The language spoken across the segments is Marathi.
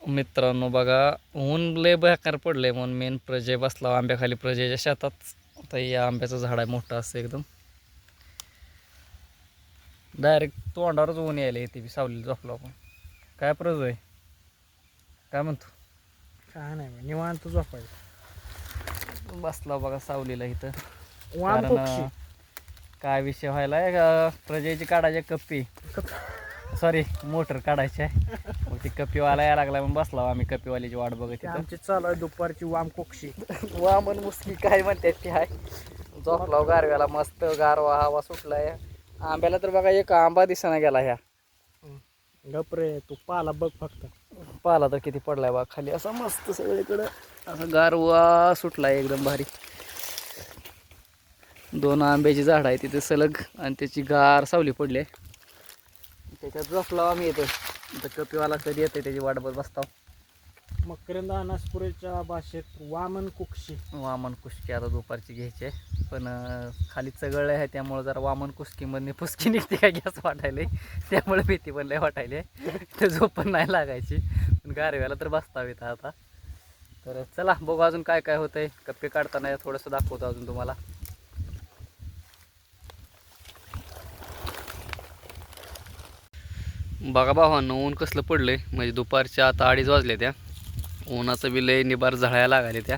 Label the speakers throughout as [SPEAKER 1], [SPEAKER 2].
[SPEAKER 1] मित्रांनो बघा, ऊन लय बेकार पडले म्हणून मेन प्रजय बसला आंब्याखाली प्रजेच्या शेतात. आता या आंब्याचं झाड आहे मोठं असं एकदम, डायरेक्ट तोंडावरच ऊन यायला येते बी सावलीला झोपलो आपण. काय प्रजय, काय म्हणतो?
[SPEAKER 2] काय नाही निवांत झोपायचं.
[SPEAKER 1] बसला बघा सावलीला इथं.
[SPEAKER 2] वाम
[SPEAKER 1] कारण
[SPEAKER 2] पक्षी
[SPEAKER 1] काय विषय व्हायला प्रजेची काढायची कप्पी, सॉरी मोटर काढायची आहे. मग ती कप्पीवाला यायला लागला म्हणून बसला आम्ही कप्पीवालीची वाट बघत इथं.
[SPEAKER 2] आमची चालू आहे दुपारची वाम कोक्षी.
[SPEAKER 1] वामन मुसकी काय म्हणतात ते आहे. झोपला गारव्याला मस्त गारवा हवा सुटलाय. आंब्याला तर बघा एक आंबा दिसाना गेला. ह्या
[SPEAKER 2] गपरे तू पाला बघ फक्त.
[SPEAKER 1] पाला तर किती पडलाय बघा खाली असा मस्त सगळीकडं असा गारवा सुटलाय एकदम भारी. 2 आंब्याची झाड आहे तिथे सलग आणि त्याची गार सावली पडली आहे. त्याच्यात झोपला आम्ही येतो. इथं कपीवाला कधी येते त्याची वाट बघत बसतो.
[SPEAKER 2] मकरंद अनासपुरेच्या भाषेत वामन कुक्षी.
[SPEAKER 1] वामन कुस्की आता दुपारची घ्यायची आहे, पण खाली चगळलं आहे त्यामुळे जरा वामन कुस्कीमध्ये फुसकी निघते काय गॅस वाटायला, त्यामुळे भीती पण लय वाटायली. तर झोप पण नाही लागायची, पण गारव्याला तर बसता येतं आता. तर चला बघू अजून काय काय होतंय. कप्पे काढताना थोडंसं दाखवतो अजून तुम्हाला. बघा भावांनो ऊन कसलं पडलंय, म्हणजे दुपारच्या आता 2:30 वाजले. त्या उन्हाचं बी लय निबार झळायला लागले. त्या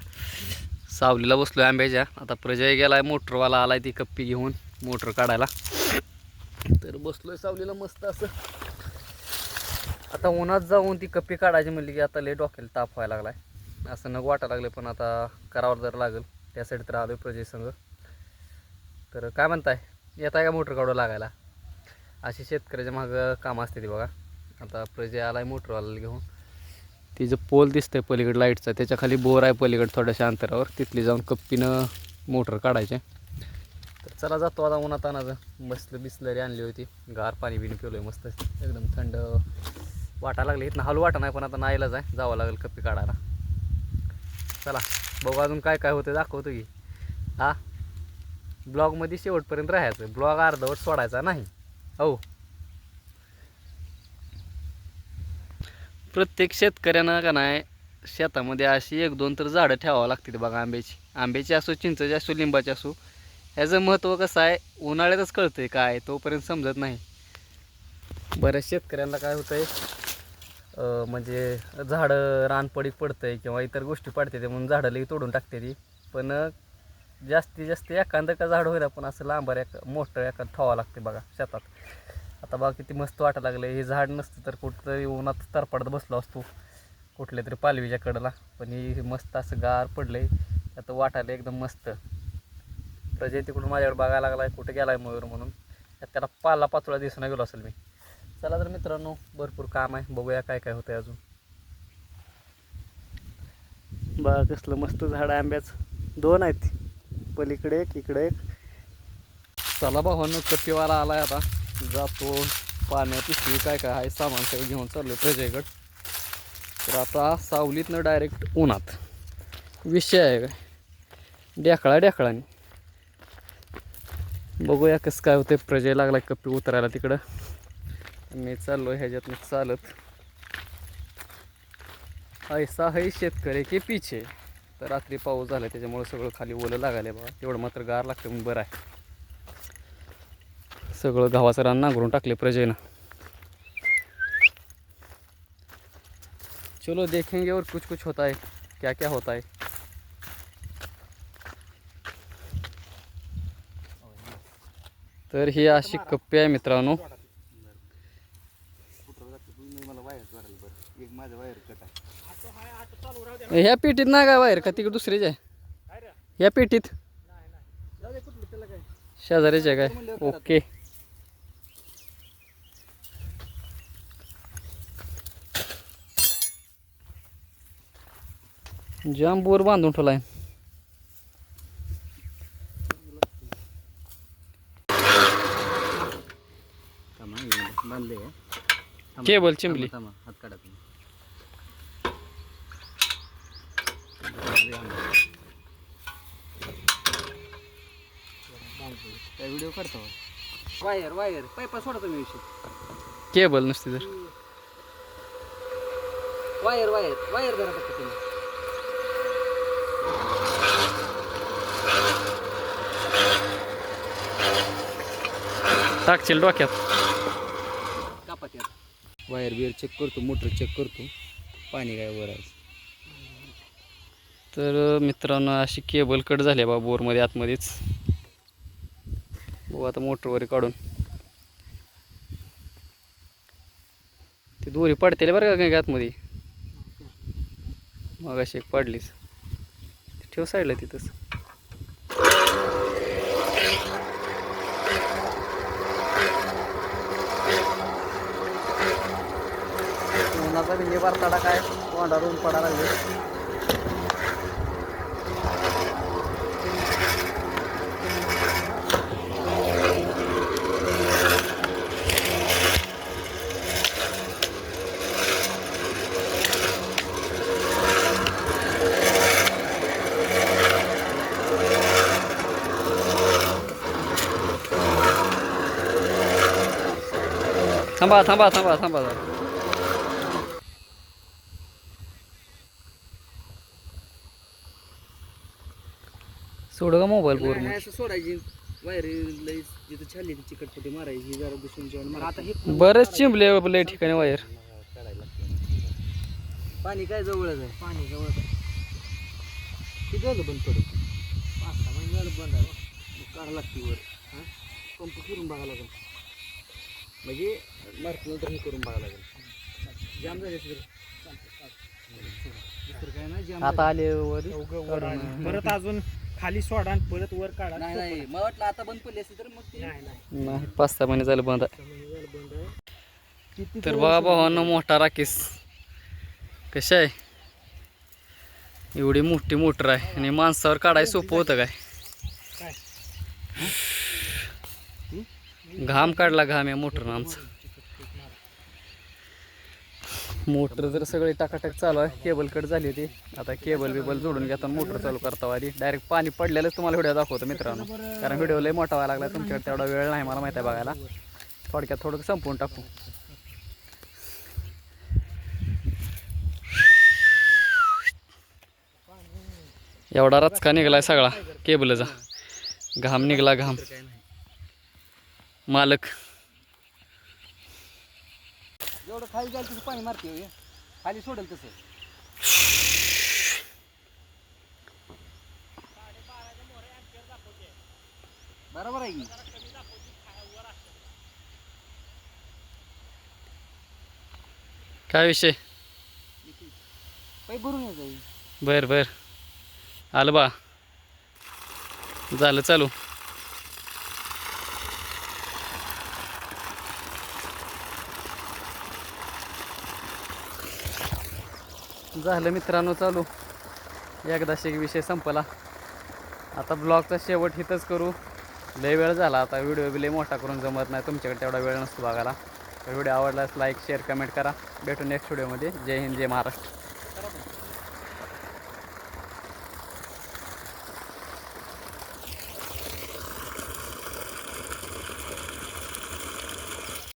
[SPEAKER 1] सावलीला बसलोय आंब्याच्या. आता प्रजय गेलाय मोटरवाला आलाय ती कप्पी घेऊन मोटर काढायला. तर बसलोय सावलीला मस्त असं. आता उन्हात जाऊन ती कप्पी काढायची म्हणली की आता लय डोक्याला ताप व्हायला लागलाय. असं नग वाटायला लागले, पण आता करावं जर लागेल. त्यासाठी तर आलोय प्रजय संग. तर काय म्हणताय, येताय का मोटर काढू लागायला? अशी शेतकऱ्याच्या मागं कामं असते ती बघा. आता प्रजय आलाय मोटरवाला घेऊन. तिचं पोल दिसतंय पलीकडे लाईटचा, त्याच्या खाली बोर आहे पलीकडे थोड्याशा अंतरावर. तिथली जाऊन कप्पीनं मोटर काढायचे. तर चला जातो आता उन्हात तानाचं. बिसलरी आणली होती, गार पाणी बिणी पिलोय मस्त एकदम थंड वाटायला लागले. इथनं हलू वाटा नाही, पण आता नाईलाच आहे, जावं लागेल कप्पी काढायला. चला बघू अजून काय काय होतं दाखवतो की. हा ब्लॉगमध्ये शेवटपर्यंत राहायचं, ब्लॉग अर्धवट सोडायचा नाही हो. प्रत्येक शेतकऱ्यानं का नाही शेतामध्ये अशी 1-2 तर झाडं ठेवावं लागतील बघा. आंब्याची असो, चिंचेची असो, लिंबाची असो. ह्याचं महत्त्व कसं आहे उन्हाळ्यातच कळतंय, काय तोपर्यंत समजत नाही. बऱ्याच शेतकऱ्यांना काय होतंय, म्हणजे झाडं रानपडीक पडतंय किंवा इतर गोष्टी पडते म्हणून झाडं लई तोडून टाकते ती. पण जास्तीत जास्त एखादं का झाड होईल पण असं लांबार मोठं एखादं ठेवावं लागते बघा शेतात. आता बघा किती मस्त वाटायला लागलं. हे झाड नसतं तर कुठं उन्हात तरपडत बसलो असतो कुठल्या तरी पालवीच्या कडेला, पण हे मस्त असं गार पडलंय. आता वाटायला एकदम मस्त. प्रजय तिकडून माझ्याकडे बघायला लागलाय कुठे गेलाय मयूर म्हणून. त्याला पाला पाचोळा दिसून गेलो असेल मी. चला तर मित्रांनो भरपूर काम आहे, बघूया काय काय होतंय अजून. बघा कसलं मस्त झाड आहे आंब्याचं. 2 आहेत, पलीकडे एक इकडे एक. चला भावांनो कप्पीवाला आलाय आता. जातो पाण्यात पिशवी काय काय आहे सामान सगळं घेऊन चाललो प्रजयकडं. तर आता सावलीतनं डायरेक्ट उन्हात. विषय आहे काय ढेकळाने. बघूया कसं काय होतं. प्रजय लागला कप्पी उतरायला तिकडं, मी चाललो ह्याच्यातनं चालत. ऐसा है शेतकरी के पिछे. तर रात्री पाऊस झाला त्याच्यामुळे सगळं खाली ओलं लागायला बघा. तेवढं मात्र गार लागतं म्हणून बरं आहे. सगळं गव्हाचं रान नांगरून टाकले प्रजयनं. चलो देखेंगे और कुछ कुछ होता है, क्या क्या होता है. तर ही अशी कप्पी आहे मित्रांनो. ह्या पेटीत नाही काय वायर का तिकडे दुसरीच आहे? ह्या पेटीत शेजारीच आहे काय? ओके. जाम बोर बांधून ठेवलाय. केबल चिंबली. व्हिडिओ करतो. वायर पायपा सोडा तुम्ही विषय. केबल नसते तर वायर वायर वायर जरा फक्त तुम्ही टाकशील डोक्यात कापात्यात वायर बियर चेक करतो मोटर चेक करतो पाणी काय वर आहे तर मित्रांनो अशी केबल कट झाली बा बोरमध्ये आतमध्येच बघू आता मोटरवर काढून ती दोरी पडतेले बरं का काही आतमध्ये मग अशी एक पडलीच ठेव साईडला तिथंच उन्हाचा बिल्ली बारताडा काय तोंडारून पडा लागले थांबा थांबा थांबा थांबा जरा सोड का मोबाईल बोर
[SPEAKER 3] असं सोडायची वायर लई जिथं छाली ती चिकटपट्टी मारायची जरा दुसरून जेवण आता हे
[SPEAKER 1] बरेच चिंबले लय ठिकाणी वायर
[SPEAKER 3] पाणी काय जवळच आहे पाणी जवळच आहे किती झालं बंद पडून 5-6 महिने झालं बंद आहे मग काढा लागते वर हां पंप फिरून बघायला लागेल म्हणजे मारतीनंतर हे करून बघायला लागेल जाम झाले दुसरं काय नाही जाम
[SPEAKER 1] आता आले वर
[SPEAKER 2] वर आली. परत अजून खाली सोडा आणि परत वर काढा
[SPEAKER 3] नाही नाही मला वाटलं आता बंद पडली असते तर मग ते
[SPEAKER 2] नाही
[SPEAKER 1] नाही 5-6 महिने झालं बंद आहे
[SPEAKER 2] बंद आहे किती
[SPEAKER 1] तर बघा भावांनो मोठा राकेश कशा आहे एवढी मोठी मोटर आहे आणि माणसावर काढायला सोपं होतं काय
[SPEAKER 2] काय
[SPEAKER 1] घाम काढला घाम या मोटरनं आमचा मोटर जर सगळी टाकाटक चालू आहे केबल कट झाली होती आता केबल बिबल जोडून घेताना मोटर चालू करता आली डायरेक्ट पाणी पडलेलंच तुम्हाला व्हिडिओ दाखवतो मित्रांनो कारण व्हिडिओ लय मोठा व्हायला लागला तुमच्याकडे तेवढा वेळ नाही मला माहिती आहे बघायला थोडक्यात थोडं संपवून टाकू एवढा रचका निघालाय सगळा केबलचा घाम निघाला घाम मालक
[SPEAKER 3] जेवढं खाली जाईल तसं पाणी मारते हो, खाली सोडेल तसं बरोबर आहे की
[SPEAKER 1] काय विषय
[SPEAKER 3] पाईप भरून यायचं
[SPEAKER 1] बर बर आलं बा झालं चालू झालं मित्रांनो चालू एकदाशी विषय संपला आता ब्लॉगचा शेवट इथंच करू लय वेळ झाला आता व्हिडिओ बी लय मोठा करून जमत नाही तुमच्याकडे तेवढा वेळ नसतो बघायला तर व्हिडिओ आवडल्यास लाईक शेअर कमेंट करा भेटू नेक्स्ट व्हिडिओमध्ये जय हिंद जय महाराष्ट्र